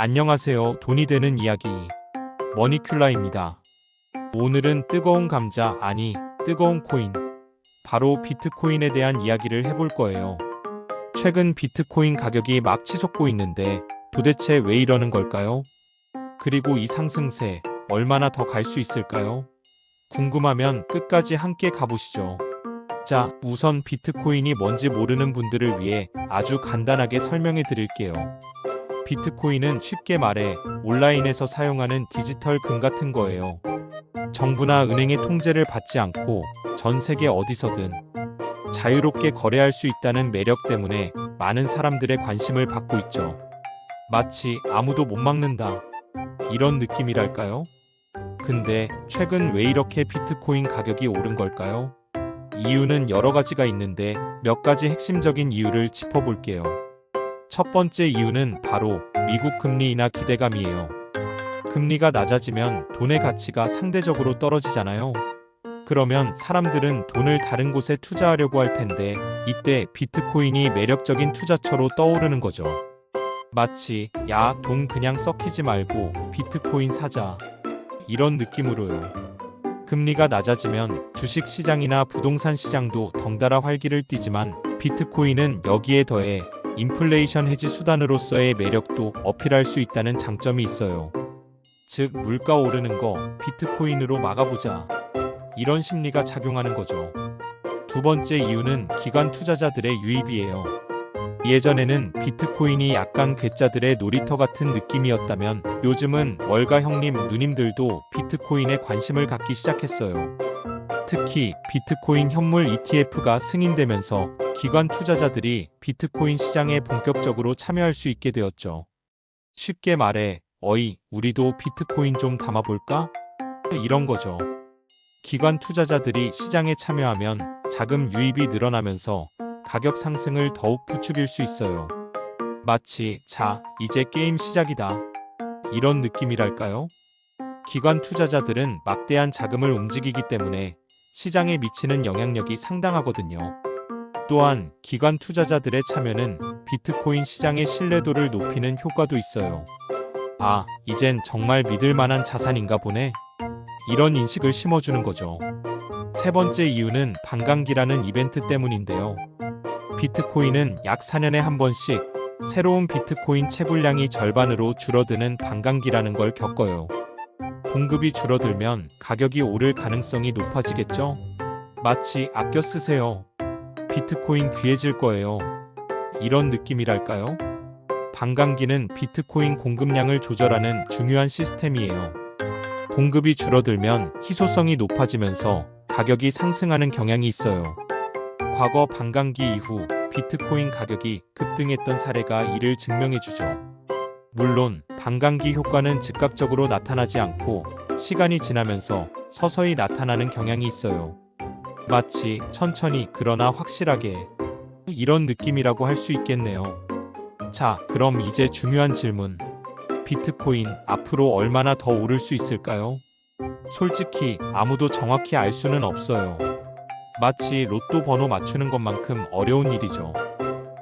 안녕하세요. 돈이 되는 이야기 머니큘라입니다. 오늘은 뜨거운 감자, 아니 뜨거운 코인, 바로 비트코인에 대한 이야기를 해볼 거예요. 최근 비트코인 가격이 막 치솟고 있는데 도대체 왜 이러는 걸까요? 그리고 이 상승세 얼마나 더 갈 수 있을까요? 궁금하면 끝까지 함께 가보시죠. 자, 우선 비트코인이 뭔지 모르는 분들을 위해 아주 간단하게 설명해 드릴게요. 비트코인은 쉽게 말해 온라인에서 사용하는 디지털 금 같은 거예요. 정부나 은행의 통제를 받지 않고 전 세계 어디서든 자유롭게 거래할 수 있다는 매력 때문에 많은 사람들의 관심을 받고 있죠. 마치 아무도 못 막는다, 이런 느낌이랄까요? 근데 최근 왜 이렇게 비트코인 가격이 오른 걸까요? 이유는 여러 가지가 있는데 몇 가지 핵심적인 이유를 짚어볼게요. 첫 번째 이유는 바로 미국 금리 인하 기대감이에요. 금리가 낮아지면 돈의 가치가 상대적으로 떨어지잖아요. 그러면 사람들은 돈을 다른 곳에 투자하려고 할 텐데 이때 비트코인이 매력적인 투자처로 떠오르는 거죠. 마치 야, 돈 그냥 썩히지 말고 비트코인 사자, 이런 느낌으로요. 금리가 낮아지면 주식 시장이나 부동산 시장도 덩달아 활기를 띠지만 비트코인은 여기에 더해 인플레이션 해지 수단으로서의 매력도 어필할 수 있다는 장점이 있어요. 즉, 물가 오르는 거 비트코인으로 막아보자, 이런 심리가 작용하는 거죠. 두 번째 이유는 기관 투자자들의 유입이에요. 예전에는 비트코인이 약간 괴짜들의 놀이터 같은 느낌이었다면 요즘은 월가 형님, 누님들도 비트코인에 관심을 갖기 시작했어요. 특히 비트코인 현물 ETF가 승인되면서 기관 투자자들이 비트코인 시장에 본격적으로 참여할 수 있게 되었죠. 쉽게 말해, 어이, 우리도 비트코인 좀 담아볼까? 이런 거죠. 기관 투자자들이 시장에 참여하면 자금 유입이 늘어나면서 가격 상승을 더욱 부추길 수 있어요. 마치 자, 이제 게임 시작이다, 이런 느낌이랄까요? 기관 투자자들은 막대한 자금을 움직이기 때문에 시장에 미치는 영향력이 상당하거든요. 또한 기관 투자자들의 참여는 비트코인 시장의 신뢰도를 높이는 효과도 있어요. 아, 이젠 정말 믿을 만한 자산인가 보네, 이런 인식을 심어주는 거죠. 세 번째 이유는 반감기라는 이벤트 때문인데요. 비트코인은 약 4년에 한 번씩 새로운 비트코인 채굴량이 절반으로 줄어드는 반감기라는 걸 겪어요. 공급이 줄어들면 가격이 오를 가능성이 높아지겠죠? 마치 아껴 쓰세요, 비트코인 귀해질 거예요, 이런 느낌이랄까요? 반감기는 비트코인 공급량을 조절하는 중요한 시스템이에요. 공급이 줄어들면 희소성이 높아지면서 가격이 상승하는 경향이 있어요. 과거 반감기 이후 비트코인 가격이 급등했던 사례가 이를 증명해주죠. 물론 반감기 효과는 즉각적으로 나타나지 않고 시간이 지나면서 서서히 나타나는 경향이 있어요. 마치 천천히 그러나 확실하게, 이런 느낌이라고 할 수 있겠네요. 자, 그럼 이제 중요한 질문. 비트코인 앞으로 얼마나 더 오를 수 있을까요? 솔직히 아무도 정확히 알 수는 없어요. 마치 로또 번호 맞추는 것만큼 어려운 일이죠.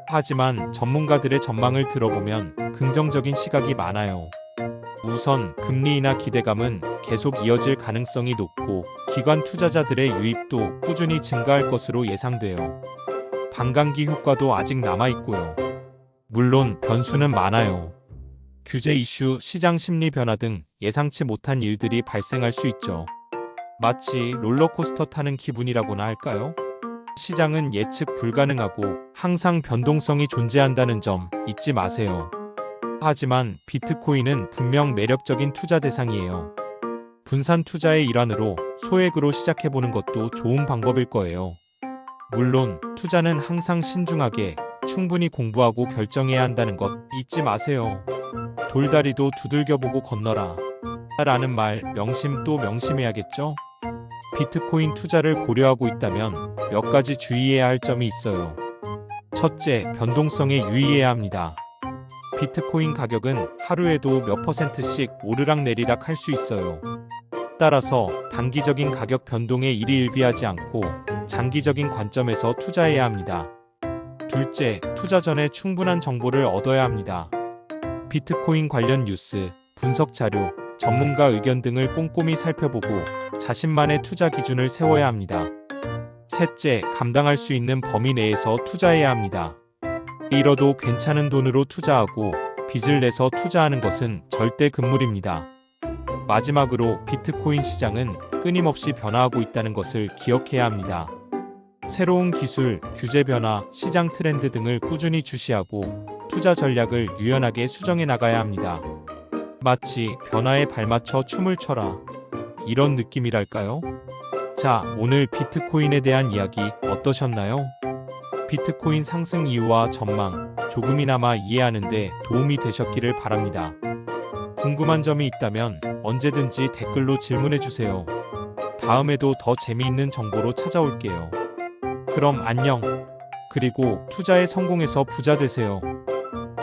하지만 전문가들의 전망을 들어보면 긍정적인 시각이 많아요. 우선 금리 인하 기대감은 계속 이어질 가능성이 높고 기관 투자자들의 유입도 꾸준히 증가할 것으로 예상돼요. 반감기 효과도 아직 남아있고요. 물론 변수는 많아요. 규제 이슈, 시장 심리 변화 등 예상치 못한 일들이 발생할 수 있죠. 마치 롤러코스터 타는 기분이라고나 할까요? 시장은 예측 불가능하고 항상 변동성이 존재한다는 점 잊지 마세요. 하지만 비트코인은 분명 매력적인 투자 대상이에요. 분산 투자의 일환으로 소액으로 시작해보는 것도 좋은 방법일 거예요. 물론 투자는 항상 신중하게 충분히 공부하고 결정해야 한다는 것 잊지 마세요. 돌다리도 두들겨보고 건너라, 라는 말 명심 또 명심해야겠죠? 비트코인 투자를 고려하고 있다면 몇 가지 주의해야 할 점이 있어요. 첫째, 변동성에 유의해야 합니다. 비트코인 가격은 하루에도 몇 퍼센트씩 오르락내리락 할 수 있어요. 따라서 단기적인 가격 변동에 일희일비하지 않고 장기적인 관점에서 투자해야 합니다. 둘째, 투자 전에 충분한 정보를 얻어야 합니다. 비트코인 관련 뉴스, 분석 자료, 전문가 의견 등을 꼼꼼히 살펴보고 자신만의 투자 기준을 세워야 합니다. 셋째, 감당할 수 있는 범위 내에서 투자해야 합니다. 잃어도 괜찮은 돈으로 투자하고 빚을 내서 투자하는 것은 절대 금물입니다. 마지막으로 비트코인 시장은 끊임없이 변화하고 있다는 것을 기억해야 합니다. 새로운 기술, 규제 변화, 시장 트렌드 등을 꾸준히 주시하고 투자 전략을 유연하게 수정해 나가야 합니다. 마치 변화에 발맞춰 춤을 춰라. 이런 느낌이랄까요? 자, 오늘 비트코인에 대한 이야기 어떠셨나요? 비트코인 상승 이유와 전망 조금이나마 이해하는 데 도움이 되셨기를 바랍니다. 궁금한 점이 있다면 언제든지 댓글로 질문해 주세요. 다음에도 더 재미있는 정보로 찾아올게요. 그럼 안녕. 그리고 투자에 성공해서 부자 되세요.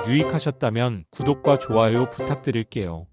유익하셨다면 구독과 좋아요 부탁드릴게요.